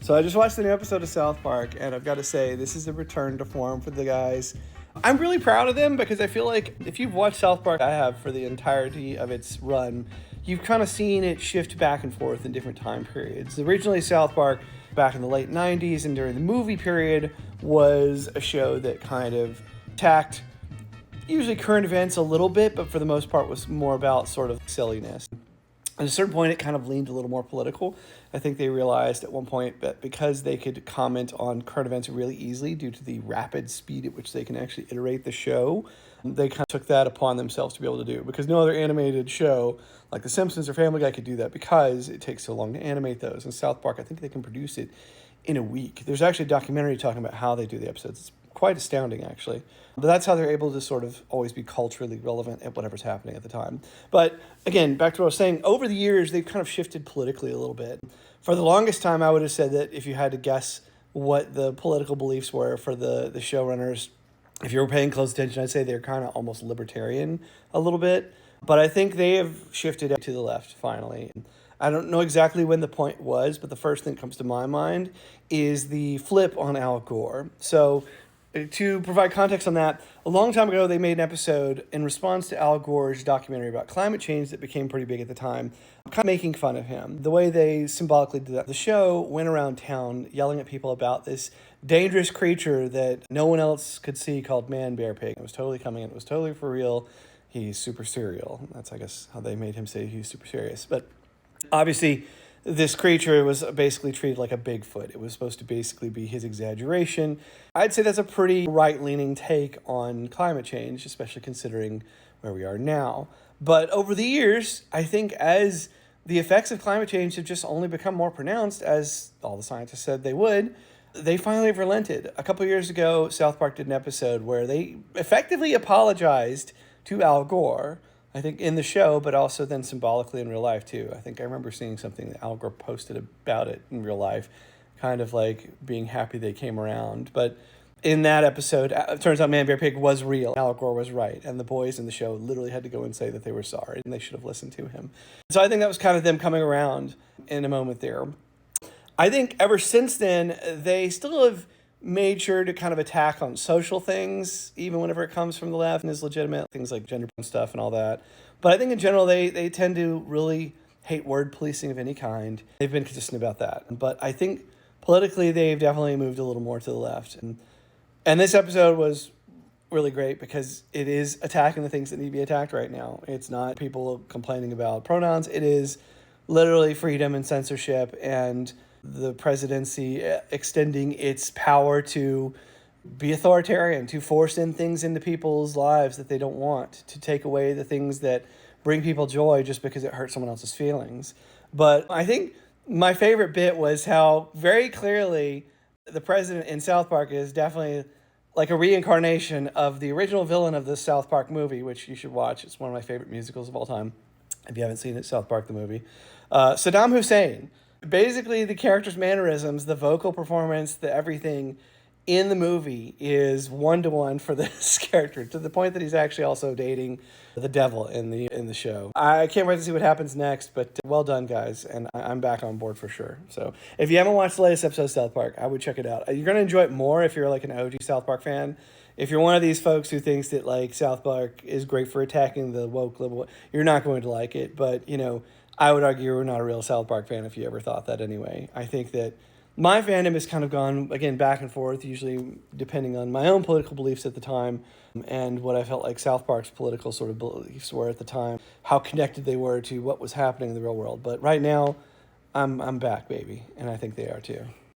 So I just watched a new episode of South Park, and I've got to say, this is a return to form for the guys. I'm really proud of them because I feel like if you've watched South Park, I have, for the entirety of its run, you've kind of seen it shift back and forth in different time periods. Originally, South Park, back in the late 90s and during the movie period, was a show that kind of attacked usually current events a little bit, but for the most part was more about sort of silliness. At a certain point, it kind of leaned a little more political. I think they realized at one point that because they could comment on current events really easily due to the rapid speed at which they can actually iterate the show, they kind of took that upon themselves to be able to do. Because no other animated show like The Simpsons or Family Guy could do that because it takes so long to animate those. And South Park, I think they can produce it in a week. There's actually a documentary talking about how they do the episodes. It's quite astounding, actually. But that's how they're able to sort of always be culturally relevant at whatever's happening at the time. But again, back to what I was saying, over the years, they've kind of shifted politically a little bit. For the longest time, I would have said that if you had to guess what the political beliefs were for the showrunners, if you were paying close attention, I'd say they're kind of almost libertarian a little bit. But I think they have shifted to the left, finally. I don't know exactly when the point was, but the first thing that comes to my mind is the flip on Al Gore. So to provide context on that, a long time ago, they made an episode in response to Al Gore's documentary about climate change that became pretty big at the time, kind of making fun of him. The way they symbolically did that, the show went around town yelling at people about this dangerous creature that no one else could see called Man Bear Pig. It was totally coming in. It was totally for real. He's super serial. That's, I guess, how they made him say he's super serious. But obviously, this creature was basically treated like a Bigfoot. It was supposed to basically be his exaggeration. I'd say that's a pretty right-leaning take on climate change, especially considering where we are now. But over the years, I think as the effects of climate change have just only become more pronounced, as all the scientists said they would, they finally have relented. A couple years ago, South Park did an episode where they effectively apologized to Al Gore, I think in the show, but also then symbolically in real life too. I think I remember seeing something that Al Gore posted about it in real life, kind of like being happy they came around. But in that episode, it turns out Man Bear Pig was real. Al Gore was right. And the boys in the show literally had to go and say that they were sorry and they should have listened to him. So I think that was kind of them coming around in a moment there. I think ever since then, they still have made sure to kind of attack on social things, even whenever it comes from the left and is legitimate, things like gender stuff and all that. But I think in general, they tend to really hate word policing of any kind. They've been consistent about that. But I think politically, they've definitely moved a little more to the left. And this episode was really great because it is attacking the things that need to be attacked right now. It's not people complaining about pronouns. It is literally freedom and censorship and the presidency extending its power to be authoritarian, to force in things into people's lives that they don't want, to take away the things that bring people joy just because it hurts someone else's feelings. But I think my favorite bit was how very clearly the president in South Park is definitely like a reincarnation of the original villain of the South Park movie, which you should watch. It's one of my favorite musicals of all time. If you haven't seen it, South Park the movie. Saddam Hussein. Basically, the character's mannerisms, the vocal performance, the everything in the movie is one-to-one for this character, to the point that he's actually also dating the devil in the show. I can't wait to see what happens next, but well done, guys, and I'm back on board for sure. So if you haven't watched the latest episode of South Park, I would check it out. You're going to enjoy it more if you're like an OG South Park fan. If you're one of these folks who thinks that like South Park is great for attacking the woke liberal, you're not going to like it, but you know, I would argue you're not a real South Park fan if you ever thought that anyway. I think that my fandom has kind of gone, again, back and forth, usually depending on my own political beliefs at the time and what I felt like South Park's political sort of beliefs were at the time, how connected they were to what was happening in the real world. But right now, I'm back, baby, and I think they are too.